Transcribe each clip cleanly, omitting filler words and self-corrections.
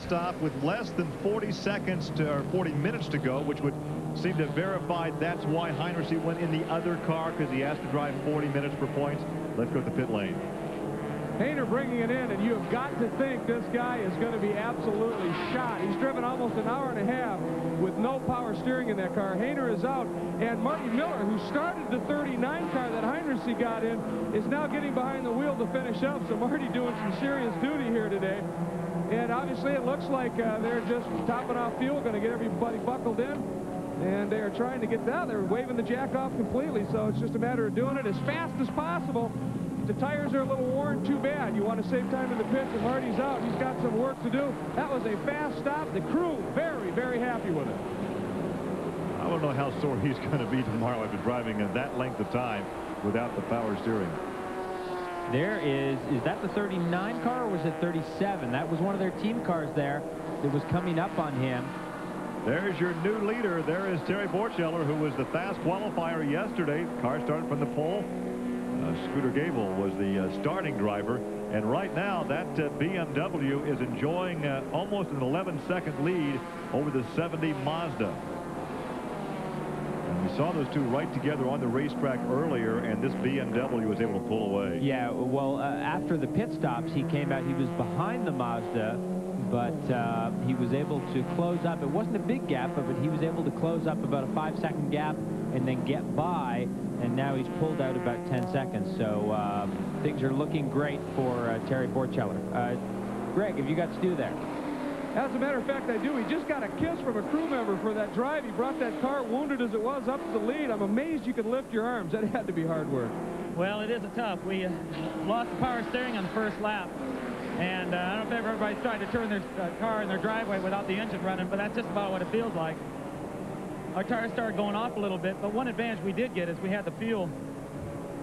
stop with less than 40 seconds or 40 minutes to go, which would seem to verify that's why Heinrichs went in the other car, because he has to drive 40 minutes per point. Let's go to the pit lane. Hayner bringing it in, and you have got to think this guy is going to be absolutely shot. He's driven almost an hour and a half with no power steering in that car. Hayner is out, and Marty Miller, who started the 39 car that Heinrichs got in, is now getting behind the wheel to finish up. So Marty doing some serious duty here today. And obviously it looks like they're just topping off fuel, going to get everybody buckled in. And they are trying to get down. They're waving the jack off completely, so it's just a matter of doing it as fast as possible. The tires are a little worn, too bad. You want to save time in the pits, and Marty's out. He's got some work to do. That was a fast stop. The crew very, very happy with it. I don't know how sore he's going to be tomorrow after driving that length of time without the power steering. There is that the 39 car, or was it 37? That was one of their team cars there that was coming up on him. There's your new leader. There is Terry Borcheller, who was the fast qualifier yesterday. Car started from the pole. Scooter Gable was the starting driver. And right now, that BMW is enjoying almost an 11-second lead over the 70 Mazda. And we saw those two right together on the racetrack earlier, and this BMW was able to pull away. Yeah, well, after the pit stops, he came out. He was behind the Mazda, but he was able to close up. It wasn't a big gap, but he was able to close up about a 5-second gap and then get by, and now he's pulled out about 10 seconds. So things are looking great for Terry Borcheller. Greg, have you got Stu there? As a matter of fact, I do. He just got a kiss from a crew member for that drive. He brought that car, wounded as it was, up to the lead. I'm amazed you could lift your arms. That had to be hard work. Well, it is tough. We lost the power steering on the first lap. And I don't know if everybody's tried to turn their car in their driveway without the engine running, but that's just about what it feels like. Our tires started going off a little bit, but one advantage we did get is we had the fuel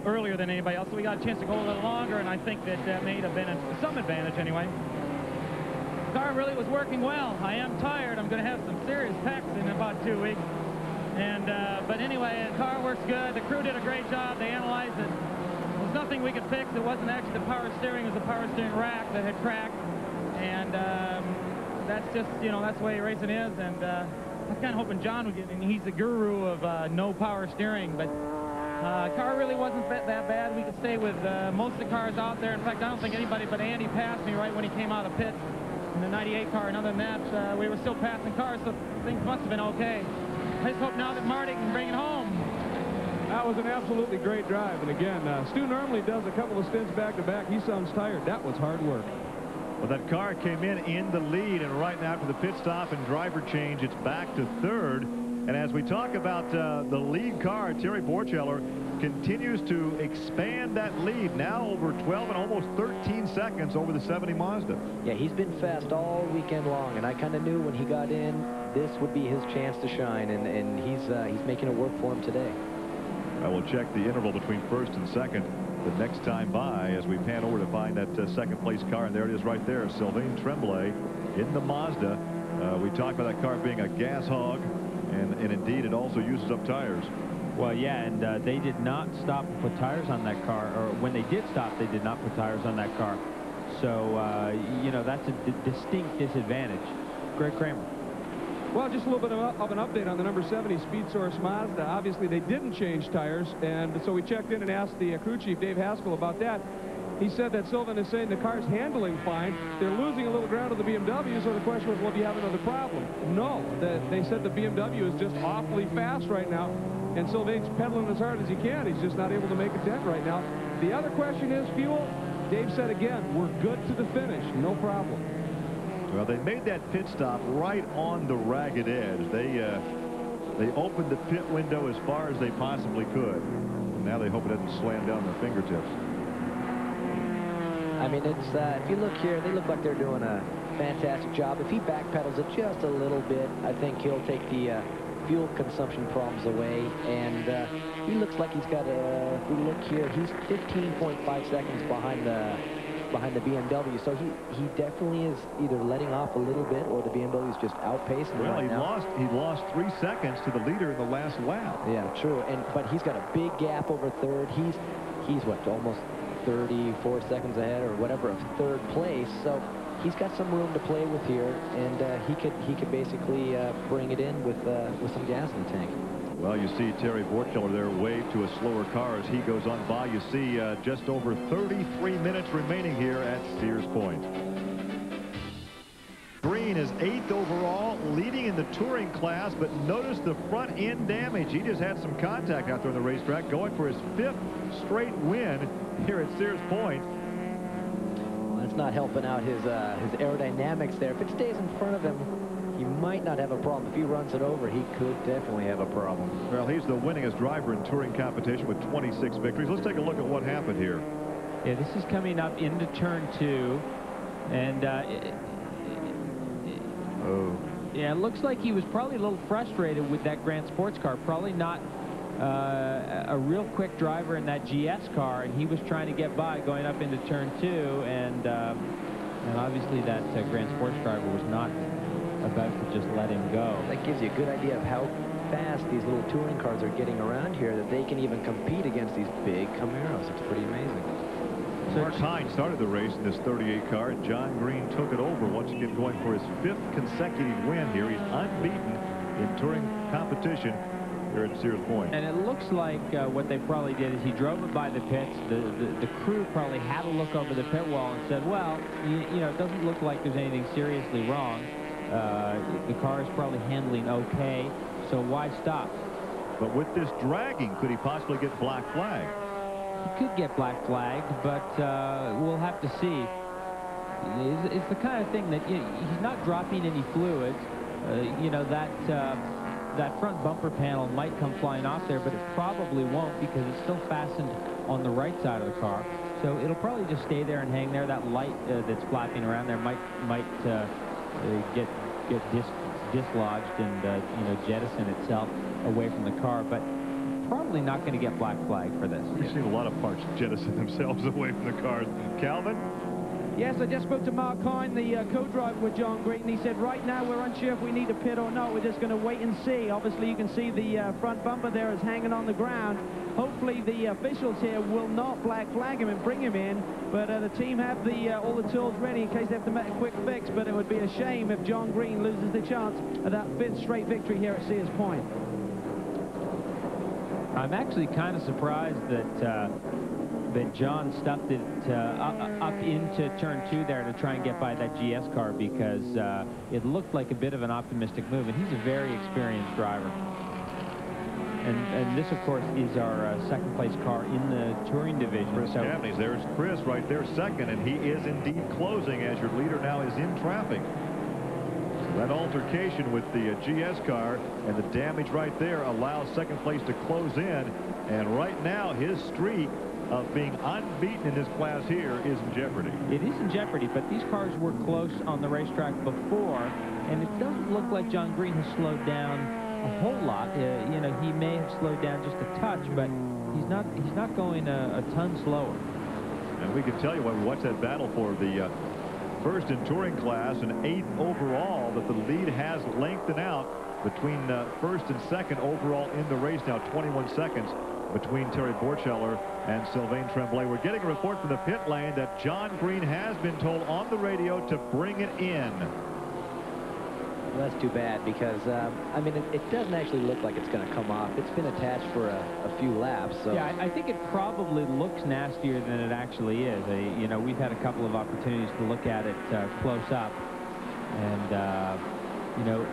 earlier than anybody else, so we got a chance to go a little longer, and I think that may have been some advantage anyway. The car really was working well. I am tired. I'm going to have some serious packs in about 2 weeks. And but anyway, the car works good. The crew did a great job. They analyzed it. There was nothing we could fix. It wasn't actually the power steering. It was the power steering rack that had cracked. And that's just, that's the way racing is. And I'm kind of hoping John would get in. He's the guru of no power steering. But car really wasn't that bad. We could stay with most of the cars out there. In fact, I don't think anybody but Andy passed me right when he came out of the pit in the 98 car. And other than that, we were still passing cars, so things must have been okay. I just hope now that Marty can bring it home. That was an absolutely great drive. And again, Stu normally does a couple of stints back-to-back. He sounds tired. That was hard work. Well, that car came in the lead, and right now after the pit stop and driver change, it's back to third. And as we talk about the lead car, Terry Borcheller continues to expand that lead, now over 12 and almost 13 seconds over the 70 Mazda. Yeah, he's been fast all weekend long, and I kind of knew when he got in this would be his chance to shine, and he's making it work for him today. I will check the interval between first and second the next time by as we pan over to find that second place car, and there it is right there, Sylvain Tremblay in the Mazda. We talked about that car being a gas hog, and indeed it also uses up tires. Well, yeah, and they did not stop and put tires on that car, or when they did stop, they did not put tires on that car. So, that's a distinct disadvantage. Greg Kramer. Well, just a little bit of an update on the number 70 Speed Source Mazda. Obviously, they didn't change tires, and so we checked in and asked the crew chief, Dave Haskell, about that. He said that Sylvain is saying the car's handling fine. They're losing a little ground to the BMW, so the question was, well, do you have another problem? No. They said the BMW is just awfully fast right now, and Sylvain's pedaling as hard as he can. He's just not able to make a dent right now. The other question is fuel. Dave said again, we're good to the finish. No problem. Well, they made that pit stop right on the ragged edge. They opened the pit window as far as they possibly could. And now they hope it doesn't slam down their fingertips. I mean, it's if you look here, they look like they're doing a fantastic job. If he backpedals it just a little bit, I think he'll take the fuel consumption problems away. And he looks like he's got a, if we look here, he's 15.5 seconds behind the BMW, so he definitely is either letting off a little bit, or the BMW is just outpacing him. Well, right he lost 3 seconds to the leader in the last lap. Yeah, true. But he's got a big gap over third. He's what, almost 34 seconds ahead or whatever of third place. So he's got some room to play with here, and he could basically bring it in with some gas in the tank. Well, you see Terry Borcheller there wave to a slower car as he goes on by. You see just over 33 minutes remaining here at Sears Point. Green is 8th overall, leading in the touring class, but notice the front end damage. He just had some contact out there on the racetrack, going for his 5th straight win here at Sears Point. Well, that's not helping out his aerodynamics there. If it stays in front of him, he might not have a problem. If he runs it over, he could definitely have a problem. Well, he's the winningest driver in touring competition with 26 victories. Let's take a look at what happened here. Yeah, this is coming up into turn 2, and yeah, it looks like he was probably a little frustrated with that Grand Sports car. Probably not a real quick driver in that GS car, and he was trying to get by going up into turn 2, and obviously that Grand Sports driver was not about to just let him go. That gives you a good idea of how fast these little touring cars are getting around here, that they can even compete against these big Camaros. It's pretty amazing. Mark Hines started the race in this 38 car, and John Green took it over, once again going for his 5th consecutive win here. He's unbeaten in touring competition here at Sears Point. And it looks like what they probably did is he drove it by the pits. The crew probably had a look over the pit wall and said, well, you know, it doesn't look like there's anything seriously wrong. The car is probably handling okay, so why stop? But with this dragging, could he possibly get black flagged? He could get black flagged, but we'll have to see. It's the kind of thing that he's not dropping any fluids. You know, that front bumper panel might come flying off there, but it probably won't because it's still fastened on the right side of the car. So it'll probably just stay there and hang there. That light that's flapping around there might get dislodged and you know, jettison itself away from the car, but probably not going to get black flag for this. We've seen a lot of parts jettison themselves away from the cars. Calvin? Yes, I just spoke to Mark Hine, the co-driver with John Green, and he said right now we're unsure if we need to pit or not. We're just going to wait and see. Obviously, you can see the front bumper there is hanging on the ground. Hopefully, the officials here will not black flag him and bring him in, but the team have all the tools ready in case they have to make a quick fix, but it would be a shame if John Green loses the chance of that 5th straight victory here at Sears Point. I'm actually kind of surprised that John stuffed it up into turn 2 there to try and get by that GS car, because it looked like a bit of an optimistic move, and he's a very experienced driver. And this, of course, is our second place car in the touring division. Chris Cavney's there's Chris right there second, and he is indeed closing as your leader now is in traffic. That altercation with the GS car and the damage right there allows second place to close in, and right now his streak of being unbeaten in this class here is in jeopardy. It is in jeopardy, but these cars were close on the racetrack before, and it doesn't look like John Green has slowed down a whole lot. You know, he may have slowed down just a touch, but he's not going a ton slower. And we can tell you when we watch that battle for the first in touring class and 8th overall, that the lead has lengthened out between first and second overall in the race now, 21 seconds between Terry Borcheller and Sylvain Tremblay. We're getting a report from the pit lane that John Green has been told on the radio to bring it in. Well, that's too bad, because I mean, it doesn't actually look like it's going to come off. It's been attached for a few laps. So yeah, I think it probably looks nastier than it actually is. You know, we've had a couple of opportunities to look at it close up, and you know,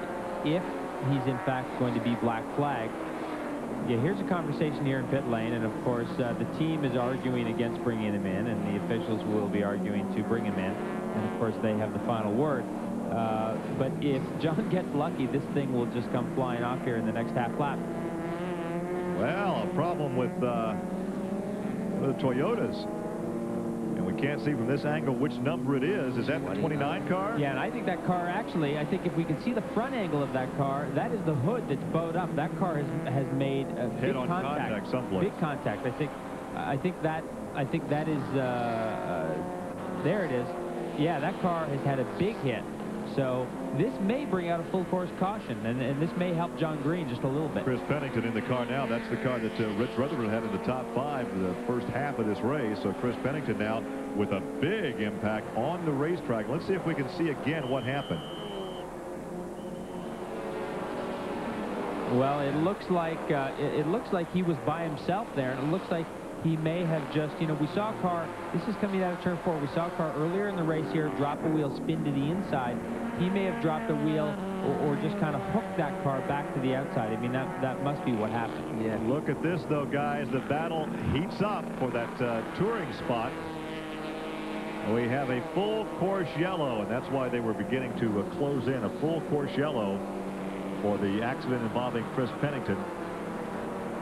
if he's in fact going to be black flagged, yeah, here's a conversation here in pit lane, and of course the team is arguing against bringing him in, and the officials will be arguing to bring him in, and of course they have the final word. But if John gets lucky, this thing will just come flying off here in the next half lap. Well, a problem with the Toyotas. And we can't see from this angle which number it is. Is that the 29 car? Yeah, and I think that car actually, I think if we can see the front angle of that car, that is the hood that's bowed up. That car has made a big contact someplace. Big contact. I think that is there it is. Yeah, that car has had a big hit. So this may bring out a full course caution, and this may help John Green just a little bit. Chris Pennington in the car now. That's the car that Rich Rutherford had in the top 5 the first half of this race. So Chris Pennington now with a big impact on the racetrack. Let's see if we can see again what happened. Well, it looks like he was by himself there, and it looks like he may have just, you know, we saw a car, this is coming out of turn 4, we saw a car earlier in the race here drop a wheel, spin to the inside. He may have dropped a wheel or just kind of hooked that car back to the outside. I mean, that must be what happened. Yeah. Look at this, though, guys. The battle heats up for that touring spot. We have a full course yellow, and that's why they were beginning to close in. A full course yellow for the accident involving Chris Pennington.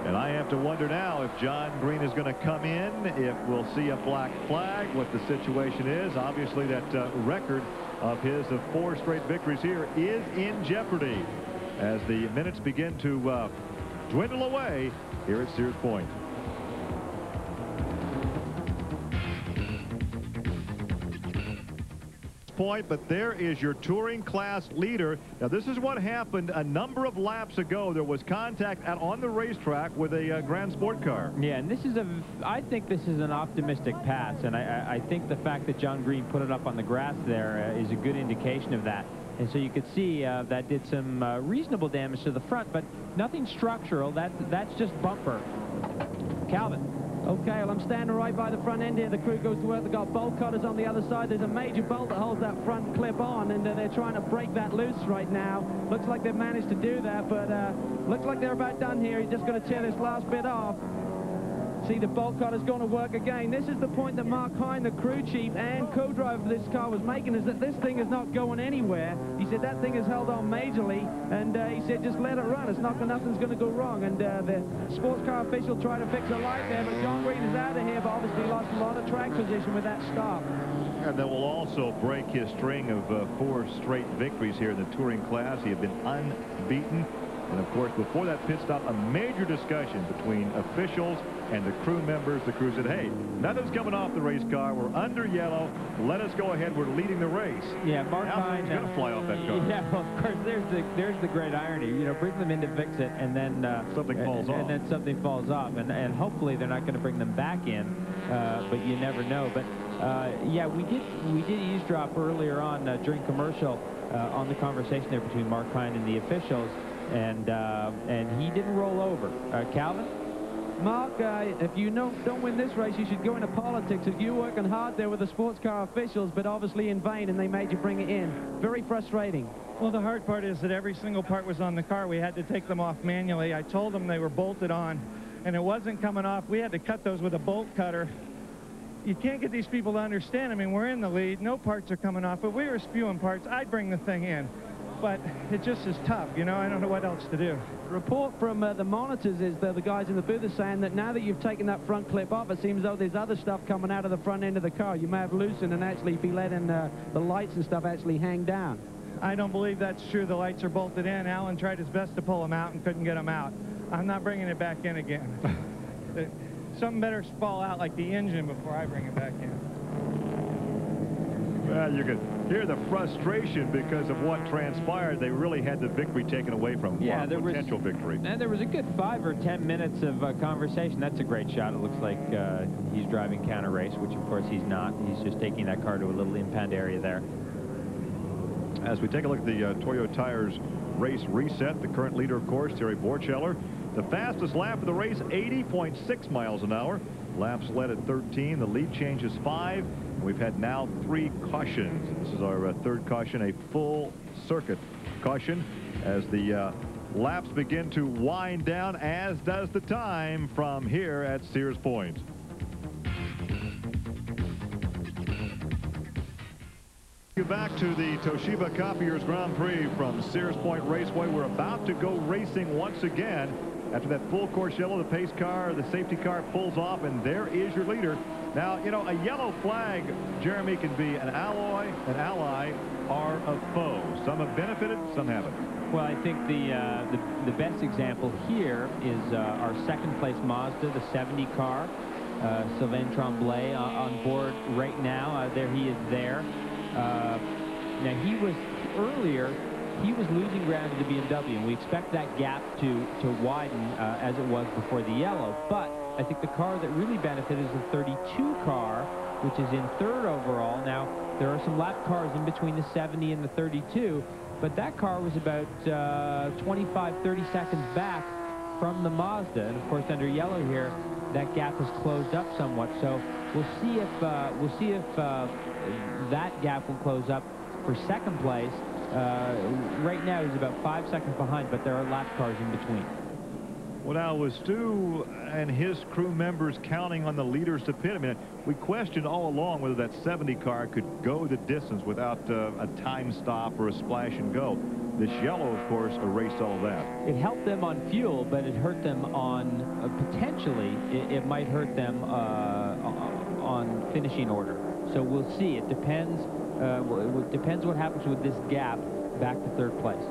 And I have to wonder now if John Green is going to come in, if we'll see a black flag, what the situation is. Obviously, that record of his of 4 straight victories here is in jeopardy as the minutes begin to dwindle away here at Sears Point. But there is your touring class leader. Now, this is what happened a number of laps ago. There was contact out on the racetrack with a Grand Sport car. Yeah, and this is I think this is an optimistic pass, and I think the fact that John Green put it up on the grass there is a good indication of that. And so you could see that did some reasonable damage to the front, but nothing structural. That's just bumper. Calvin. Okay, well, I'm standing right by the front end here. The crew goes to work. They've got bolt cutters on the other side. There's a major bolt that holds that front clip on, and they're trying to break that loose right now. Looks like they've managed to do that, but looks like they're about done here. He's just going to tear this last bit off. See, the bolt cutter's going to work again. This is the point that Mark Hine, the crew chief and co-driver for this car, was making, is that this thing is not going anywhere. He said that thing is held on majorly, and he said just let it run. It's not, nothing's going to go wrong. And the sports car official tried to fix a light there, but John Green is out of here, but obviously lost a lot of track position with that stop. And that will also break his string of 4 straight victories here in the touring class. He had been unbeaten. And, of course, before that pit stop, a major discussion between officials and the crew members. The crew said, hey, nothing's coming off the race car. We're under yellow. Let us go ahead. We're leading the race. Yeah, Mark Hine's going to fly off that car. Yeah, well, of course, there's the great irony. You know, bring them in to fix it, and then something falls off. And then something falls off. And hopefully they're not going to bring them back in, but you never know. But, yeah, we did eavesdrop earlier on during commercial on the conversation there between Mark Hine and the officials. And he didn't roll over. Calvin? Mark, if you don't win this race, you should go into politics. You're working hard there with the sports car officials, but obviously in vain, and they made you bring it in. Very frustrating. Well, the hard part is that every single part was on the car. We had to take them off manually. I told them they were bolted on, and it wasn't coming off. We had to cut those with a bolt cutter. You can't get these people to understand. I mean, we're in the lead. No parts are coming off, but we were spewing parts. I'd bring the thing in. But it just is tough, you know. I don't know what else to do. The report from the monitors is that the guys in the booth are saying that now that you've taken that front clip off, it seems as though there's other stuff coming out of the front end of the car. You may have loosened and actually be letting the lights and stuff actually hang down. I don't believe that's true. The lights are bolted in. Alan tried his best to pull them out and couldn't get them out. I'm not bringing it back in again. Something better fall out like the engine before I bring it back in. Well, you could hear the frustration because of what transpired. They really had the victory taken away from them. Yeah, there was potential victory. And there was a good 5 or 10 minutes of conversation. That's a great shot. It looks like he's driving counter race, which of course he's not. He's just taking that car to a little impound area there. As we take a look at the Toyo Tires race reset, the current leader, of course, Terry Borcheller. The fastest lap of the race, 80.6 miles an hour. Laps led at 13. The lead change is 5. We've had now 3 cautions. This is our third caution, a full circuit caution, as the laps begin to wind down, as does the time from here at Sears Point. Back to the Toshiba Copiers Grand Prix from Sears Point Raceway. We're about to go racing once again. After that full course yellow, the pace car, the safety car pulls off, and there is your leader. Now, you know, a yellow flag, Jeremy, can be an ally, or a foe. Some have benefited, some haven't. Well, I think the best example here is our second place Mazda, the 70 car. Sylvain Tremblay on board right now. There he is there. Now, earlier, he was losing ground to the BMW, and we expect that gap to widen as it was before the yellow. But I think the car that really benefited is the 32 car, which is in third overall. Now, there are some lap cars in between the 70 and the 32, but that car was about 25, 30 seconds back from the Mazda. And of course, under yellow here, that gap has closed up somewhat. So we'll see if that gap will close up for second place. Right now, he's about 5 seconds behind, but there are lap cars in between. Well, now, was Stu and his crew members counting on the leaders to pit? I mean, we questioned all along whether that 70 car could go the distance without a time stop or a splash and go. This yellow, of course, erased all of that. It helped them on fuel, but it hurt them on, potentially, it might hurt them on finishing order. So we'll see. It depends. It depends what happens with this gap back to third place.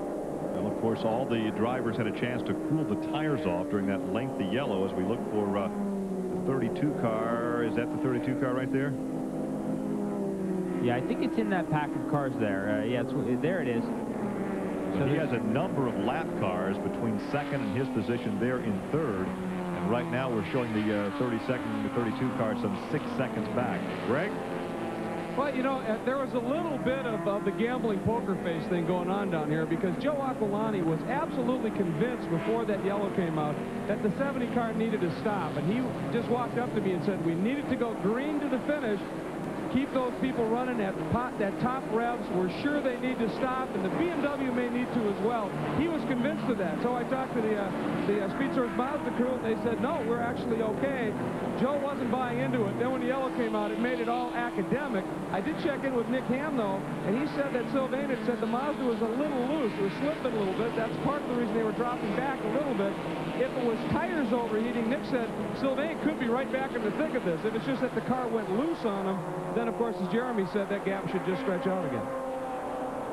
Well, of course, all the drivers had a chance to cool the tires off during that lengthy yellow as we look for the 32 car. Is that the 32 car right there? Yeah, I think it's in that pack of cars there. Yeah, there it is. So he has a number of lap cars between second and his position there in third. And right now we're showing the 32nd and the 32 car some 6 seconds back. Greg? Well, you know, there was a little bit of the gambling poker face thing going on down here, because Joe Aquilani was absolutely convinced before that yellow came out that the 70 car needed to stop. And he just walked up to me and said, we needed to go green to the finish, keep those people running at top revs. We're sure they need to stop, and the BMW may need to as well. He was convinced of that. So I talked to the Speed Source Mazda crew, and they said, no, we're actually okay. Joe wasn't buying into it. Then when the yellow came out, it made it all academic. I did check in with Nick Ham, though, and he said that Sylvain had said the Mazda was a little loose. It was slipping a little bit. That's part of the reason they were dropping back a little bit. If it was tires overheating, Nick said Sylvain could be right back in the thick of this. If it's just that the car went loose on him, then, of course, as Jeremy said, that gap should just stretch out again.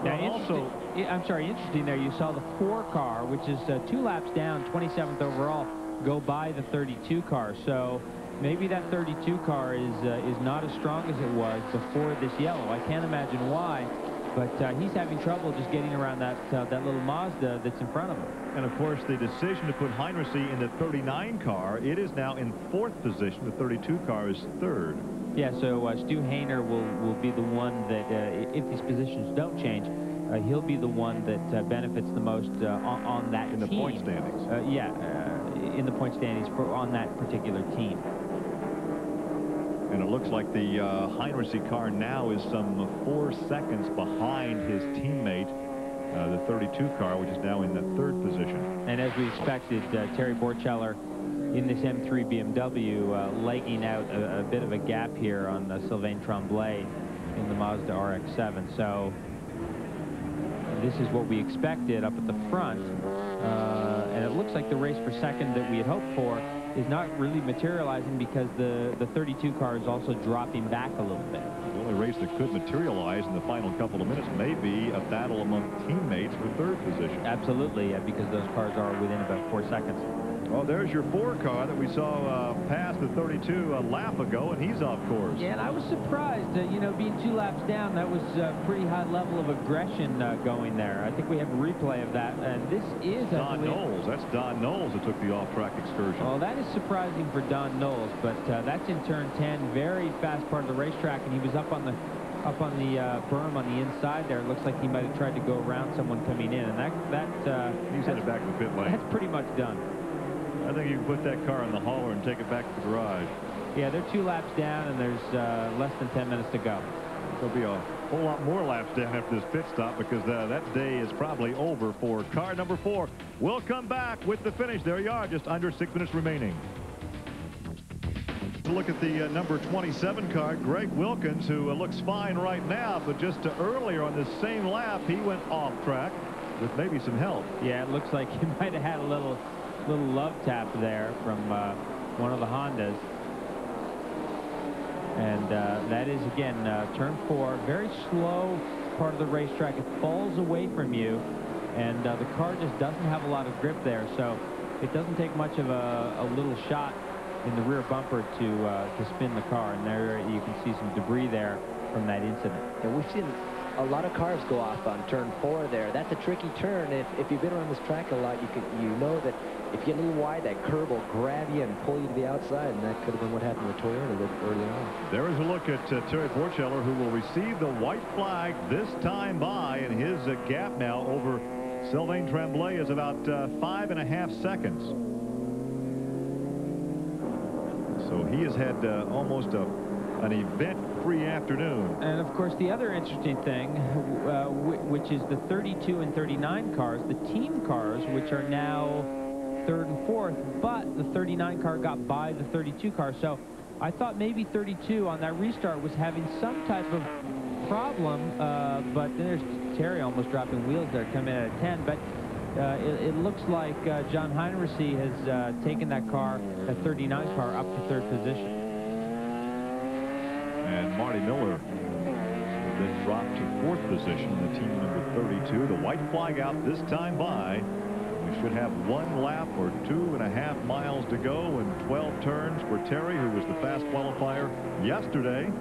Now, also, I'm sorry, interesting there, you saw the 4 car, which is 2 laps down, 27th overall, go by the 32 car. So maybe that 32 car is not as strong as it was before this yellow. I can't imagine why, but he's having trouble just getting around that little Mazda that's in front of him. And of course, the decision to put Heinrichsey in the 39 car, it is now in 4th position. The 32 car is 3rd. Yeah, so Stu Hainer will be the one that, if these positions don't change, he'll be the one that benefits the most on that team. In the point standings. In the point standings on that particular team. And it looks like the Heinrichsey car now is some 4 seconds behind his teammate, the 32 car, which is now in the 3rd position. And as we expected, Terry Borcheller in this M3 BMW legging out a bit of a gap here on Sylvain Tremblay in the Mazda RX-7. So this is what we expected up at the front. And it looks like the race for second that we had hoped for is not really materializing, because the 32 car is also dropping back a little bit. The only race that could materialize in the final couple of minutes may be a battle among teammates for 3rd position. Absolutely, because those cars are within about 4 seconds. Well, there's your 4 car that we saw pass the 32 a lap ago, and he's off course. Yeah, and I was surprised, you know, being 2 laps down, that was a pretty high level of aggression going there. I think we have a replay of that, and this is Don Knowles. That's Don Knowles that took the off-track excursion. Well, that is surprising for Don Knowles, but that's in turn 10, very fast part of the racetrack, and he was up on the berm on the inside there. It looks like he might have tried to go around someone coming in, and he's headed back to the pit lane. That's pretty much done. I think you can put that car in the hauler and take it back to the garage. Yeah, they're 2 laps down, and there's less than 10 minutes to go. There'll be a whole lot more laps down after this pit stop, because that day is probably over for car number 4. We'll come back with the finish. There you are, just under 6 minutes remaining. Look at the number 27 car, Greg Wilkins, who looks fine right now, but just earlier on this same lap, he went off track with maybe some help. Yeah, it looks like he might have had a little love tap there from one of the Hondas. And that is, again, turn 4, very slow part of the racetrack. It falls away from you, and the car just doesn't have a lot of grip there, so it doesn't take much of a little shot in the rear bumper to spin the car. And there you can see some debris there from that incident. And we've seen a lot of cars go off on turn 4 there. That's a tricky turn. If you've been around this track a lot, you know that if you get a little wide, that curb will grab you and pull you to the outside, and that could have been what happened with Toyota a little early on. There is a look at Terry Borcheller, who will receive the white flag this time by, and his gap now over Sylvain Tremblay is about 5.5 seconds. So he has had almost an event-free afternoon. And of course, the other interesting thing, which is the 32 and 39 cars, the team cars, which are now 3rd and 4th, but the 39 car got by the 32 car. So I thought maybe 32 on that restart was having some type of problem, but then there's Terry almost dropping wheels there, coming in at 10. But it looks like John Heinrichs has taken that car, that 39 car, up to 3rd position. And Marty Miller then dropped to 4th position, the team number 32. The white flag out this time by. We should have 1 lap or 2.5 miles to go and 12 turns for Terry, who was the fast qualifier yesterday.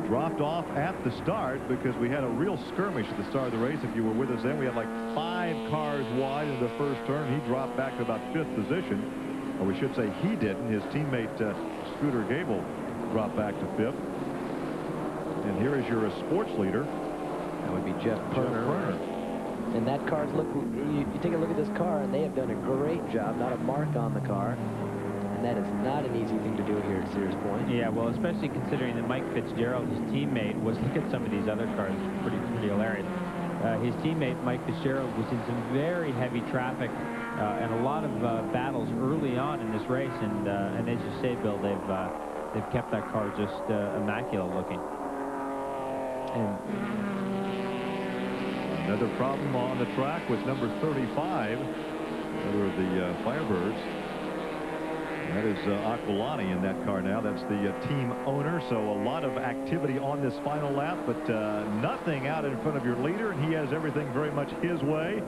Dropped off at the start because we had a real skirmish at the start of the race. If you were with us then, we had like 5 cars wide in the first turn. He dropped back to about 5th position, or we should say he didn't. His teammate Scooter Gable dropped back to 5th. And here is your sports leader. That would be Jeff Perner. And that car's look. You take a look at this car, and they have done a great job. Not a mark on the car. And that is not an easy thing to do here at Sears Point. Yeah, well, especially considering that Mike Fitzgerald, his teammate, was, look at some of these other cars, pretty hilarious. His teammate, Mike Fitzgerald, was in some very heavy traffic and a lot of battles early on in this race. And as you say, Bill, they've kept that car just immaculate looking. And another problem on the track was number 35, another of the Firebirds. That is Aquilani in that car now. That's the team owner. So a lot of activity on this final lap, but nothing out in front of your leader, and he has everything very much his way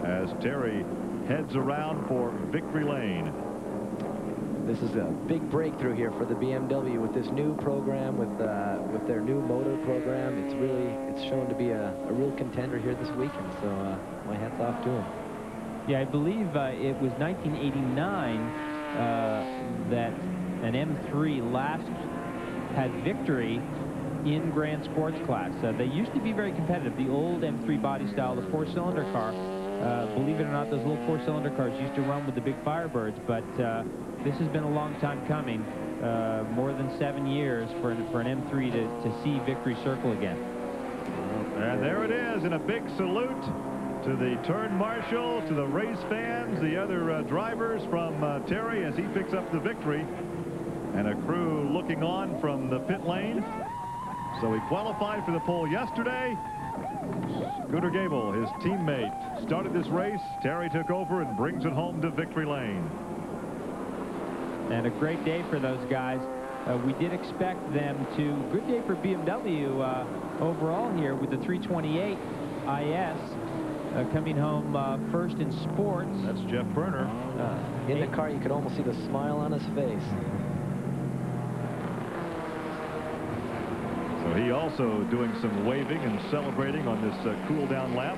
as Terry heads around for victory lane. This is a big breakthrough here for the BMW with this new program, with their new motor program. It's shown to be a real contender here this weekend. So my hat's off to him. Yeah, I believe it was 1989 that an M3 last had victory in Grand Sports class. They used to be very competitive. The old M3 body style, the 4-cylinder car. Believe it or not, those little 4-cylinder cars used to run with the big Firebirds, but this has been a long time coming, more than 7 years for an M3 to see victory circle again. And there it is, and a big salute to the turn marshal, to the race fans, the other drivers from Terry as he picks up the victory, and a crew looking on from the pit lane. So he qualified for the pole yesterday. Scooter Gable, his teammate, started this race. Terry took over and brings it home to victory lane. And a great day for those guys. We did expect them to. Good day for BMW overall here with the 328 IS. Coming home first in sports. That's Jeff Perner. In the car, you could almost see the smile on his face. So he also doing some waving and celebrating on this cool down lap.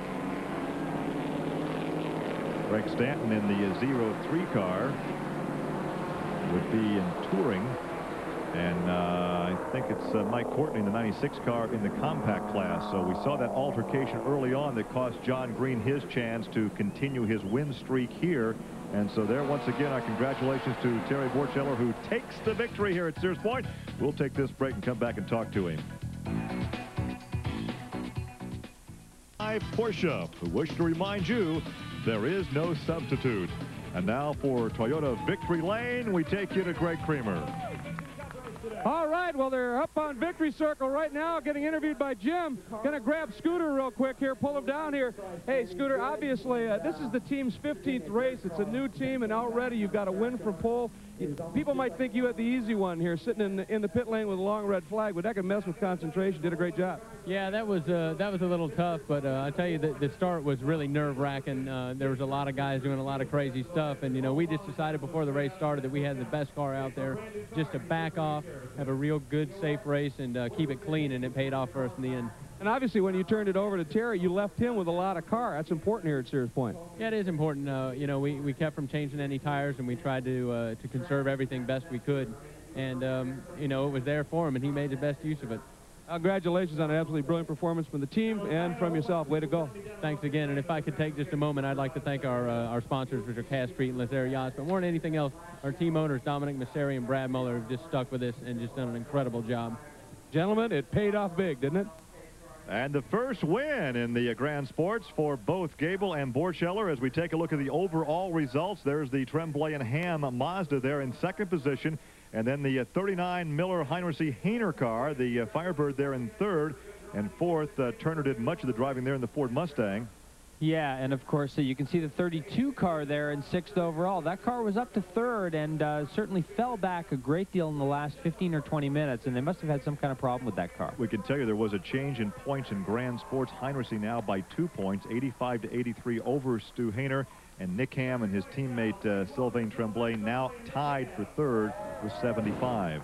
Greg Stanton in the 03 car would be in touring. And I think it's Mike Courtney in the 96 car in the compact class. So we saw that altercation early on that cost John Green his chance to continue his win streak here. And so there, once again, our congratulations to Terry Borcheller, who takes the victory here at Sears Point. We'll take this break and come back and talk to him. Porsche, who wish to remind you there is no substitute. And now for Toyota Victory Lane, we take you to Greg Creamer. All right, well, they're up on victory circle right now, getting interviewed by Jim. Gonna grab Scooter real quick here, pull him down here. Hey, Scooter, obviously, this is the team's 15th race. It's a new team, and already you've got a win from pole. People might think you had the easy one here, sitting in the pit lane with a long red flag, but that could mess with concentration. Did a great job. Yeah, that was a little tough, but I tell you, the start was really nerve-wracking. There was a lot of guys doing a lot of crazy stuff, and, you know, we just decided before the race started that we had the best car out there just to back off, have a real good, safe race, and keep it clean, and it paid off for us in the end. And obviously, when you turned it over to Terry, you left him with a lot of car. That's important here at Sears Point. Yeah, it is important. You know, we kept from changing any tires, and we tried to conserve everything best we could. And, you know, it was there for him, and he made the best use of it. Congratulations on an absolutely brilliant performance from the team and from yourself. Way to go. Thanks again. And if I could take just a moment, I'd like to thank our sponsors, which are Cass Street and Lazaire Yachts. But more than anything else, our team owners, Dominic Masseri and Brad Muller, have just stuck with us and just done an incredible job. Gentlemen, it paid off big, didn't it? And the first win in the Grand Sports for both Gable and Borcheller. As we take a look at the overall results, there's the Tremblay and Ham Mazda there in second position. And then the 39 Miller Heinrichs Hainer car, the Firebird there in third. And fourth, Turner did much of the driving there in the Ford Mustang. Yeah, and of course, you can see the 32 car there in sixth overall. That car was up to third and certainly fell back a great deal in the last 15 or 20 minutes, and they must have had some kind of problem with that car. We can tell you there was a change in points in Grand Sports. Heinrichs now by 2 points, 85 to 83 over Stu Hainer. And Nick Ham and his teammate Sylvain Tremblay now tied for third with 75.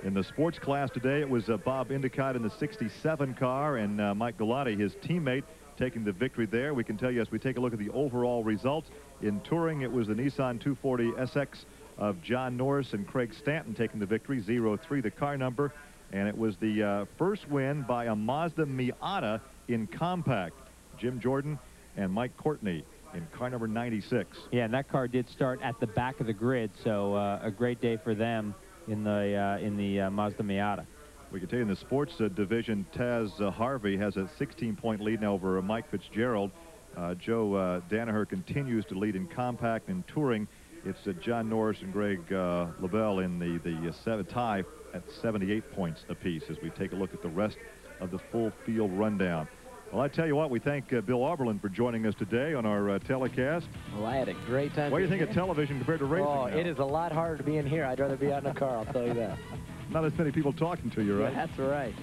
In the sports class today, it was Bob Endicott in the 67 car and Mike Galati, his teammate, taking the victory there. We can tell you as we take a look at the overall results. In touring, it was the Nissan 240 SX of John Norris and Craig Stanton taking the victory, 0-3 the car number. And it was the first win by a Mazda Miata in compact. Jim Jordan and Mike Courtney in car number 96. Yeah, and that car did start at the back of the grid, so a great day for them in the Mazda Miata. We can tell you in the sports division, Taz Harvey has a 16-point lead now over Mike Fitzgerald. Joe Danaher continues to lead in compact and touring. It's John Norris and Greg LaBelle in the tie at 78 points apiece as we take a look at the rest of the full field rundown. Well, I tell you what, we thank Bill Auberland for joining us today on our telecast. Well, I had a great time. What do you think of television compared to racing? Oh, it is a lot harder to be in here. I'd rather be out in a car, I'll tell you that. Not as many people talking to you, right? Yeah, that's right.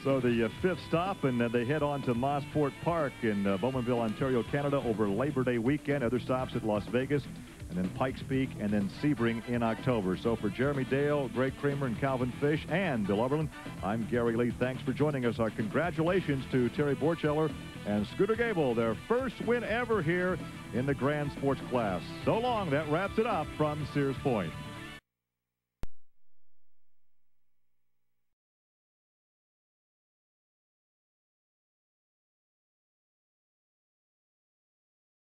So the fifth stop, and they head on to Mosport Park in Bowmanville, Ontario, Canada over Labor Day weekend. Other stops at Las Vegas, and then Pikes Peak, and then Sebring in October. So for Jeremy Dale, Greg Kramer, and Calvin Fish, and Bill Auberland, I'm Gary Lee. Thanks for joining us. Our congratulations to Terry Borcheller and Scooter Gable, their first win ever here in the Grand Sports class. So long. That wraps it up from Sears Point.